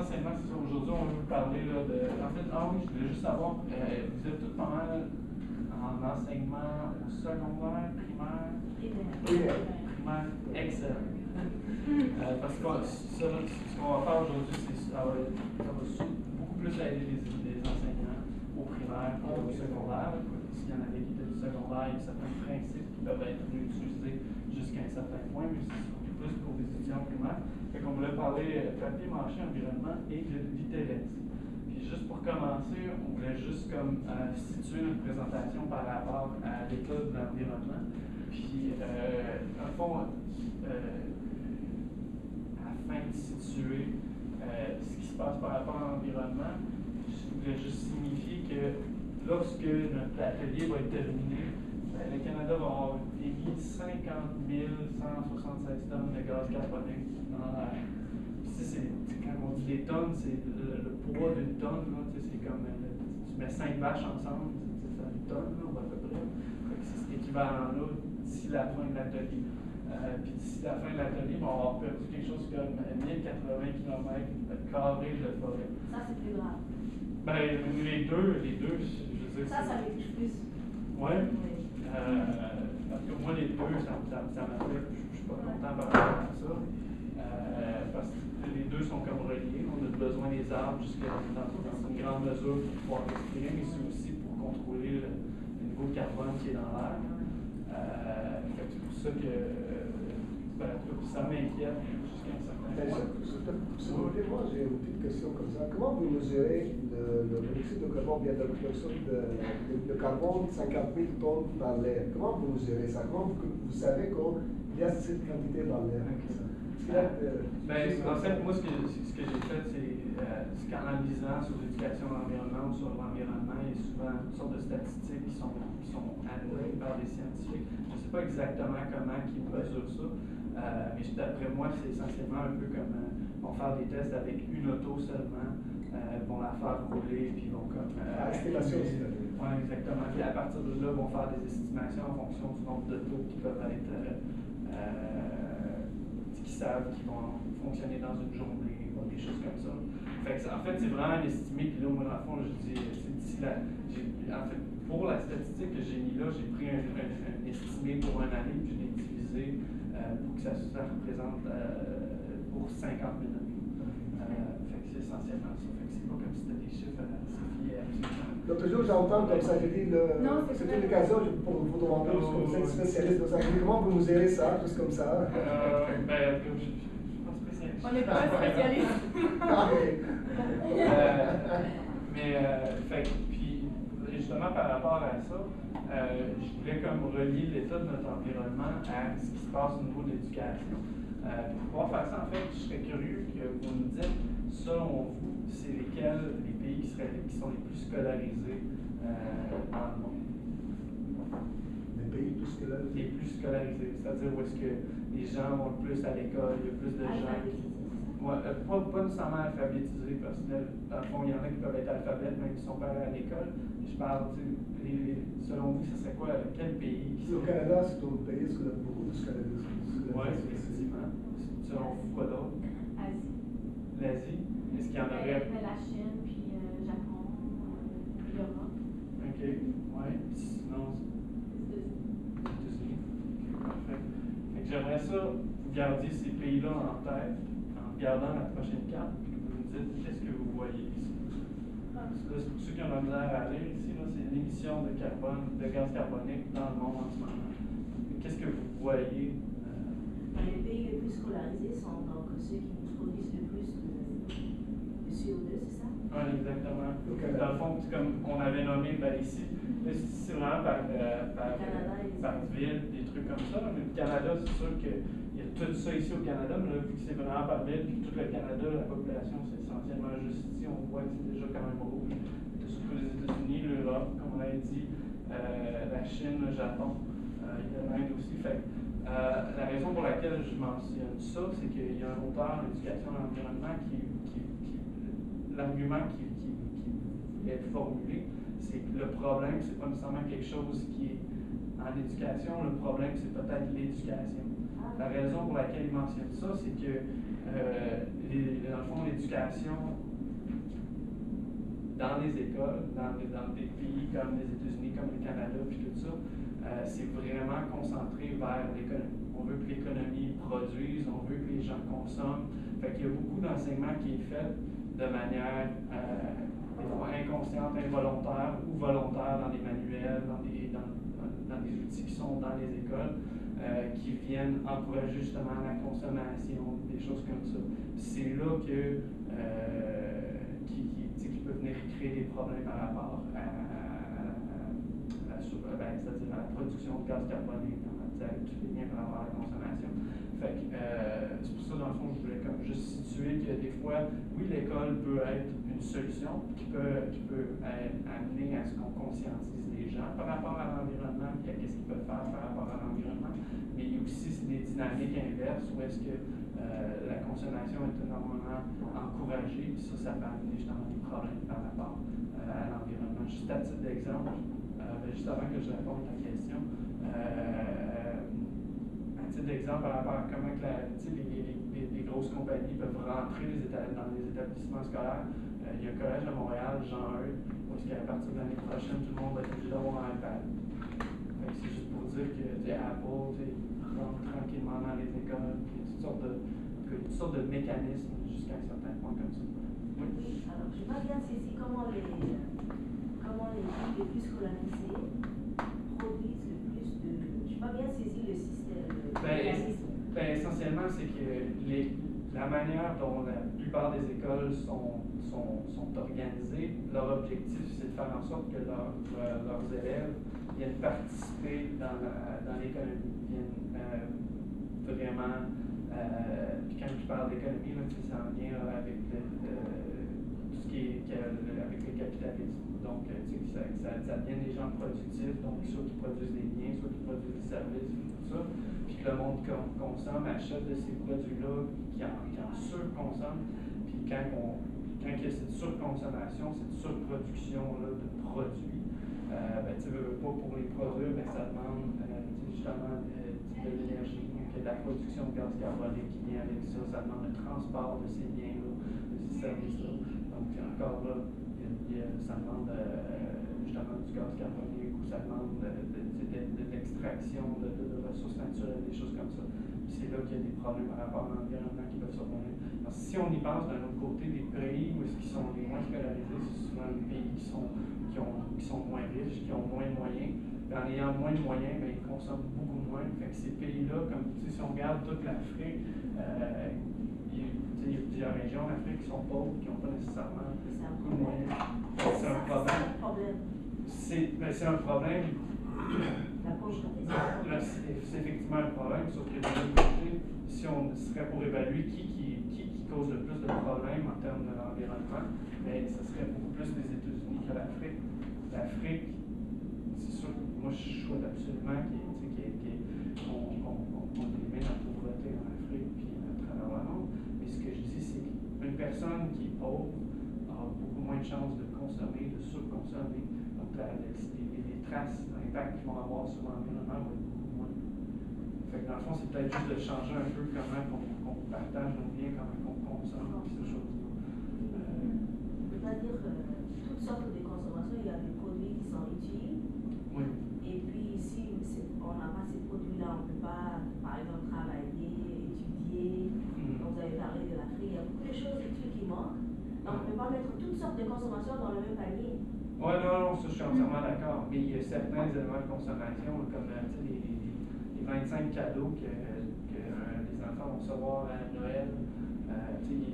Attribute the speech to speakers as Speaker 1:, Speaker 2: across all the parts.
Speaker 1: essentiellement, c'est ça. Aujourd'hui, on veut vous parler là, de. En fait, oui, je voulais juste savoir, vous êtes tous pas mal en enseignement au secondaire, primaire? Primaire, excellent. Parce que ce qu'on va faire aujourd'hui, c'est ça va beaucoup plus aider les enseignants au primaire et au secondaire. S'il y en avait qui étaient du secondaire, il y a certains principes qui peuvent être utilisés jusqu'à un certain point, mais c'est surtout plus pour les étudiants primaires. Fait qu'on voulait parler papier mâché, environnement et de littératie. Puis juste pour commencer, on voulait juste comme situer notre présentation par rapport à l'état de l'environnement. Puis, en fond, afin de situer ce qui se passe par rapport à l'environnement, je voulais juste signifier que lorsque notre atelier va être terminé, le Canada va avoir émis 50 176 tonnes de gaz carbonique dans l'air. Quand on dit des tonnes, c'est le poids d'une tonne. C'est comme tu mets 5 vaches ensemble, ça fait une tonne là, à peu près. C'est cet équivalent-là d'ici la fin de l'atelier. Puis d'ici la fin de l'atelier, on va avoir perdu quelque chose comme 1080 km² de forêt.
Speaker 2: Ça, c'est plus grave.
Speaker 1: Ben, les deux, je veux dire.
Speaker 2: Ça m'affecte plus.
Speaker 1: Ouais. Parce que moi, les deux, ça m'affecte. Je suis pas content par rapport à ça. Parce que les deux sont comme reliés. On a besoin des arbres dans une grande mesure pour pouvoir respirer, mais c'est aussi pour contrôler le niveau de carbone qui est dans l'air. C'est pour ça que ça m'inquiète jusqu'à un certain point.
Speaker 3: Moi, j'ai une petite question comme ça. Comment vous mesurez le monoxyde de carbone, bien le carbone, 50 000 tonnes dans l'air? Comment vous mesurez ça? Comment vous savez qu'il y a cette quantité dans l'air?
Speaker 1: En fait, moi, ce que j'ai fait, c'est qu'en analysant sur l'éducation de l'environnement ou sur l'environnement, il y a souvent une sorte de statistiques qui sont analysées par des scientifiques. Je ne sais pas exactement comment ils mesurent ça, mais d'après moi, c'est essentiellement un peu comme vont faire des tests avec une auto seulement, vont la faire rouler, puis vont comme.
Speaker 3: Estimation aussi.
Speaker 1: Oui, exactement. Puis à partir de là, vont faire des estimations en fonction du nombre d'autos qui peuvent être. Qui savent qu'ils vont fonctionner dans une journée ou des choses comme ça. En fait, c'est vraiment un estimé. Puis là, moi, dans le fond, je dis, en fait, pour la statistique que j'ai mis là, j'ai pris un estimé pour une année, puis je l'ai divisé pour que ça représente pour 50 000 années. C'est essentiellement ça. C'est pas comme si c'était des chiffres assez fiers.
Speaker 3: L'autre jour, j'entends comme ça, j'ai dit, c'était une occasion pour vous demander, comme vous êtes spécialiste dans ça, comment vous mesurez ça, juste comme ça?
Speaker 1: Je suis pas spécialiste.
Speaker 2: On n'est pas spécialiste.
Speaker 1: Puis justement par rapport à ça, je voulais comme relier l'état de notre environnement à ce qui se passe au niveau de l'éducation. Pour pouvoir faire ça, en fait, je serais curieux que vous me dites, selon vous, c'est lesquels les pays qui sont les plus scolarisés dans le monde?
Speaker 3: Les pays plus scolarisés?
Speaker 1: Les plus scolarisés, c'est-à-dire où est-ce que les gens vont le plus à l'école, il y a plus de gens qui... Ouais, pas nécessairement alphabétisés, parce que dans le fond, il y en a qui peuvent être alphabètes, même s'ils sont pas allés à l'école. Je parle, selon vous, ce serait quoi, quel pays qui
Speaker 3: Au Canada, c'est un pays qui a beaucoup de scolarisés.
Speaker 1: Oui, effectivement. Selon vous, quoi d'autre?
Speaker 2: Asie.
Speaker 1: L'Asie? Est-ce qu'il y en aurait?
Speaker 2: La Chine, puis le Japon, l'Europe.
Speaker 1: OK, oui. Sinon, les États-Unis. Parfait. J'aimerais ça, vous gardiez ces pays-là en tête, en regardant la prochaine carte, puis vous me dites qu'est-ce que vous voyez ici. Là, pour ceux qui ont la misère à lire ici, c'est l'émission de gaz carbonique dans le monde en ce moment. Qu'est-ce que vous voyez?
Speaker 4: Les pays les plus scolarisés sont donc ceux qui produisent le plus de CO2, c'est ça?
Speaker 1: Oui, exactement. Dans le fond, comme on avait nommé ici, c'est vraiment par ville, des trucs comme ça. Mais le Canada, c'est sûr qu'il y a tout ça ici au Canada, mais là, vu que c'est vraiment par ville, puis tout le Canada, la population, c'est essentiellement juste ici, on voit que c'est déjà quand même rouge. Surtout les États-Unis, l'Europe, comme on avait dit, la Chine, le Japon, il y a l'Inde aussi. La raison pour laquelle je mentionne ça, c'est qu'il y a un auteur en éducation et l'environnement l'argument qui est formulé, c'est que le problème, c'est pas nécessairement quelque chose qui est en éducation, le problème, c'est peut-être l'éducation. La raison pour laquelle il mentionne ça, c'est que dans le fond, l'éducation dans les écoles, dans des pays comme les États-Unis, comme le Canada, puis tout ça, c'est vraiment concentré vers l'économie. On veut que l'économie produise, on veut que les gens consomment. Fait qu'il y a beaucoup d'enseignement qui est fait de manière des fois inconsciente, involontaire ou volontaire dans les manuels, dans des outils qui sont dans les écoles, qui viennent encourager justement la consommation, des choses comme ça. C'est là que qui peut venir créer des problèmes par rapport c'est-à-dire à la production de gaz carbonique, tout est bien par rapport à la consommation. Fait que c'est pour ça, dans le fond, je voulais comme juste situer que des fois, oui, l'école peut être une solution qui peut amener à ce qu'on conscientise les gens par rapport à l'environnement, puis à qu'est-ce qu'ils peuvent faire par rapport à l'environnement. Mais il y a aussi des dynamiques inverses où est-ce que la consommation est énormément encouragée, puis ça peut amener justement des problèmes par rapport à l'environnement. Juste à titre d'exemple, juste avant que je réponde à ta question, à titre d'exemple par rapport à comment que les grosses compagnies peuvent rentrer dans les établissements scolaires, il y a un collège à Montréal, Jean Eudes, où est-ce qu'à partir de l'année prochaine, tout le monde va être obligé d'avoir un iPad. C'est juste pour dire que Apple rentre tranquillement dans les écoles, puis il y a toutes sortes de mécanismes jusqu'à un certain point comme ça.
Speaker 4: Oui, alors je n'ai pas bien saisi comment les villes les plus scolarisées produisent le plus de. Je n'ai pas bien saisi le système.
Speaker 1: Essentiellement, c'est que la manière dont la plupart des écoles sont organisées, leur objectif, c'est de faire en sorte que leurs élèves viennent participer dans l'économie, viennent vraiment. Puis quand je parle d'économie, c'est en lien avec tout ce qui est avec le capitalisme. Donc, ça devient des gens productifs, donc soit qui produisent des biens, soit qui produisent des services, tout ça. Puis que le monde consomme, achète de ces produits-là, qui en surconsomme. Puis quand il y a cette surconsommation, cette surproduction-là de produits, tu veux pas pour les produire, ça demande justement de l'énergie. Donc, il y a de la production de gaz carbonique qui vient avec ça, ça demande le transport de ces biens-là, de ces services-là. Donc, encore là, ça demande justement du gaz carbonique ou ça demande de l'extraction de ressources naturelles, des choses comme ça. C'est là qu'il y a des problèmes par rapport à l'environnement qui peuvent survenir. Parce que si on y pense d'un autre côté, les pays où est-ce qu'ils sont les moins scolarisés, c'est souvent les pays qui sont moins riches, qui ont moins de moyens. Puis en ayant moins de moyens, ils consomment beaucoup moins. Fait que ces pays-là, comme si on regarde toute l'Afrique, il y a plusieurs régions en Afrique qui sont pauvres, qui n'ont pas nécessairement beaucoup de moyens. C'est un problème. C'est un problème. C'est effectivement un problème, sauf que de l'autre côté, si on serait pour évaluer qui cause le plus de problèmes en termes de l'environnement, ce serait beaucoup plus les États-Unis que l'Afrique. L'Afrique, c'est sûr que moi je souhaite absolument qu'on élimine la pauvreté en Afrique puis à travers le monde. Mais ce que je dis, c'est qu'une personne qui est pauvre a beaucoup moins de chances de consommer, de surconsommer. Donc les traces, l'impact qu'ils vont avoir sur l'environnement va être beaucoup moins. Fait que dans le fond, c'est peut-être juste de changer un peu comment qu'on partage nos biens, comment qu'on consomme, ces choses-là.
Speaker 4: C'est-à-dire toutes sortes de consommations, il y a des produits qui sont utiles.
Speaker 1: Oui.
Speaker 4: Et puis si on n'a pas ces produits-là, on ne peut pas, par exemple, travailler, étudier. Donc vous avez parlé de l'Afrique, il y a beaucoup de choses utiles qui manquent. Donc on ne peut pas mettre toutes sortes de consommations dans le même panier.
Speaker 1: Oui, non, ça je suis entièrement d'accord. Mais il y a certains éléments de consommation, comme les 25 cadeaux que les enfants vont recevoir à Noël. Ils ne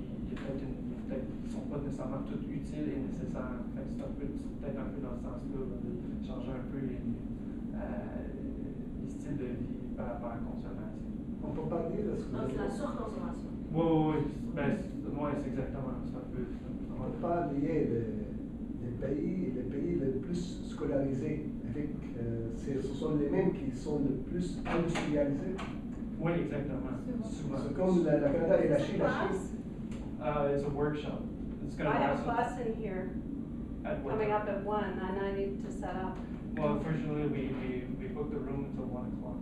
Speaker 1: sont pas nécessairement tous utiles et nécessaires. C'est peut-être un peu dans ce sens-là de changer un peu les styles de vie par rapport à la consommation.
Speaker 3: On peut parler de ce que
Speaker 4: Donc c'est la surconsommation.
Speaker 1: Oui, c'est exactement ça.
Speaker 3: On peut pas lier les pays les plus scolarisés avec, ce sont les mêmes qui sont le plus industrialisés.
Speaker 1: Oui, exactement.
Speaker 3: C'est comme la Canada et la Chine.
Speaker 1: It's a workshop. It's
Speaker 5: I
Speaker 1: going to
Speaker 5: have a class in here coming up at 1 and I need to set up.
Speaker 1: Well, unfortunately, we booked the room until 1 o'clock.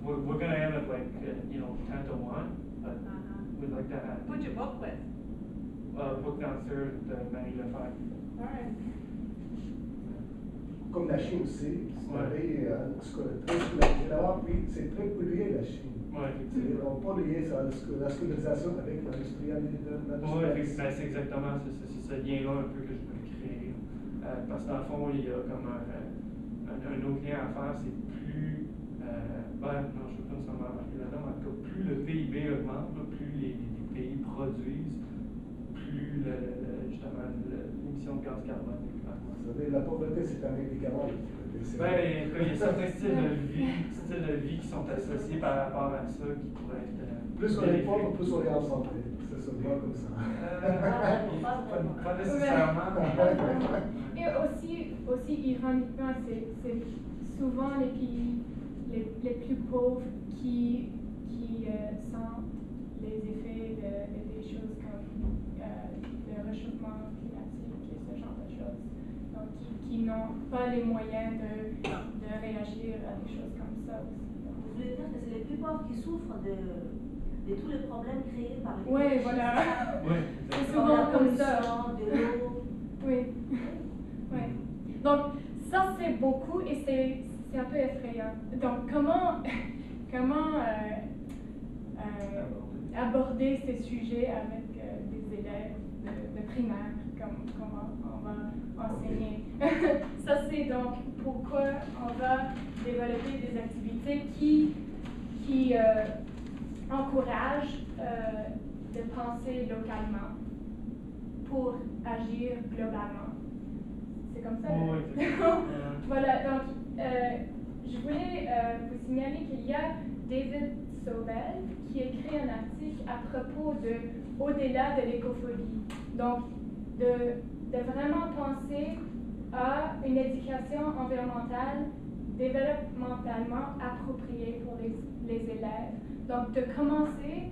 Speaker 1: We're going to end at 10 to 1, but we'd like to add.
Speaker 5: Who'd you book with?
Speaker 1: Book dancer de Marie Lefebvre.
Speaker 5: All right.
Speaker 3: Comme la Chine aussi, c'est
Speaker 1: Ouais.
Speaker 3: un pays évidemment, puis c'est très pollué la Chine.
Speaker 1: Ouais, effectivement.
Speaker 3: On peut lier ça, la scolarisation avec l'industrialisation.
Speaker 1: Oui, c'est exactement ce lien-là un peu que je voulais créer. Parce que dans le fond, il y a comme un autre lien à faire, c'est plus. Non, je ne sais pas nécessairement marquer là-dedans, mais en tout cas, plus le PIB augmente, là, plus les pays produisent, plus justement l'émission de gaz carbone augmente.
Speaker 3: Vous savez, la pauvreté, c'est un médicament.
Speaker 1: Ben, il y a certains styles de vie qui sont associés par rapport à ça qui pourraient être.
Speaker 3: Plus on est pauvre, plus on est en santé. C'est seulement comme ça.
Speaker 1: Pas nécessairement.
Speaker 6: Et aussi ironiquement, c'est souvent les pays les plus pauvres qui sentent les effets des choses comme le réchauffement climatique et ce genre de choses. Donc, qui n'ont pas les moyens de réagir à des choses comme ça aussi.
Speaker 4: Vous voulez dire que c'est les plus pauvres qui souffrent de tous les problèmes créés par les
Speaker 6: Oui,
Speaker 4: riches.
Speaker 6: voilà.
Speaker 1: Oui,
Speaker 6: C'est souvent comme ça.
Speaker 4: De l'eau.
Speaker 6: Oui. Oui. Donc, ça, c'est beaucoup et c'est un peu effrayant. Donc, comment aborder ces sujets avec des élèves de primaire, comme on va enseigner? Ça, c'est donc pourquoi on va développer des activités qui encouragent de penser localement pour agir globalement. C'est comme ça?
Speaker 1: Oui,
Speaker 6: Voilà, donc je voulais vous signaler qu'il y a David Sobel qui a écrit un article à propos de au-delà de l'écophobie. Donc, de vraiment penser à une éducation environnementale développementalement appropriée pour les élèves. Donc, de commencer,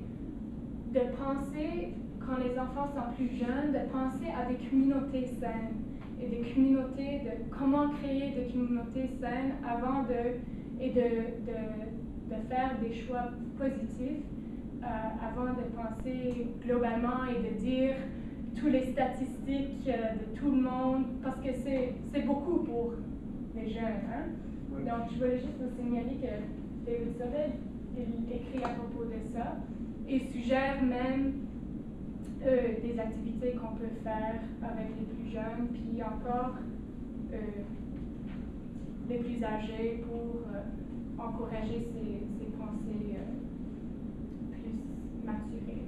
Speaker 6: de penser, quand les enfants sont plus jeunes, de penser à des communautés saines et des communautés, de comment créer des communautés saines avant de faire des choix positifs, avant de penser globalement et de dire toutes les statistiques de tout le monde, parce que c'est beaucoup pour les jeunes. Hein?
Speaker 3: Oui.
Speaker 6: Donc, je voulais juste vous signaler que David Sobel il écrit à propos de ça et suggère même des activités qu'on peut faire avec les plus jeunes, puis encore les plus âgés pour encourager ces pensées plus maturées.